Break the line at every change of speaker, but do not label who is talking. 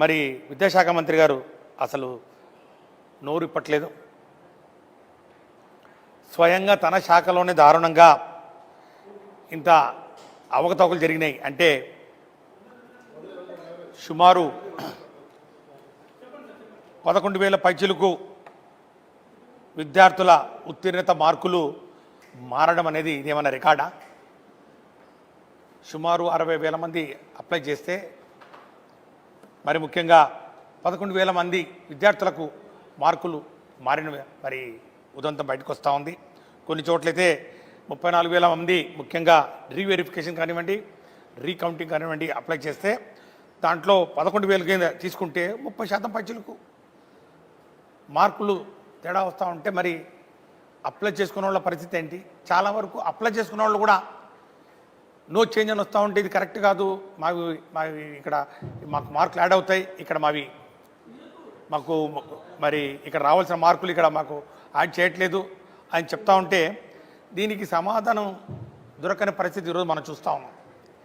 మరి విద్యాశాఖ మంత్రి గారు అసలు నోరిప్పట్లేదు. స్వయంగా తన శాఖలోనే దారుణంగా ఇంత అవకతవకలు జరిగినాయి అంటే సుమారు 11,000 పైచిలకు విద్యార్థుల ఉత్తీర్ణత మార్కులు మారడం అనేది ఇదేమన్నా రికార్డా? సుమారు 60,000 మంది అప్లై చేస్తే మరి ముఖ్యంగా 11,000 మంది విద్యార్థులకు మార్కులు మారిన మరి ఉదంతం బయటకు వస్తూ ఉంది. కొన్ని చోట్లయితే 34,000 మంది ముఖ్యంగా రీవెరిఫికేషన్ కానివ్వండి, రీకౌంటింగ్ కానివ్వండి అప్లై చేస్తే దాంట్లో 11,000 కింద తీసుకుంటే 30% పైచిలకు మార్కులు తేడా వస్తూ ఉంటే మరి అప్లై చేసుకున్న వాళ్ళ పరిస్థితి ఏంటి? చాలా వరకు అప్లై చేసుకున్న వాళ్ళు కూడా నో చేంజ్ అని వస్తూ ఉంటే ఇది కరెక్ట్ కాదు, మావి ఇక్కడ మాకు మార్కులు యాడ్ అవుతాయి, ఇక్కడ మాకు మరి ఇక్కడ రావాల్సిన మార్కులు ఇక్కడ మాకు యాడ్ చేయట్లేదు అని చెప్తా ఉంటే దీనికి సమాధానం దొరకని పరిస్థితి ఈరోజు మనం చూస్తూ ఉన్నాం.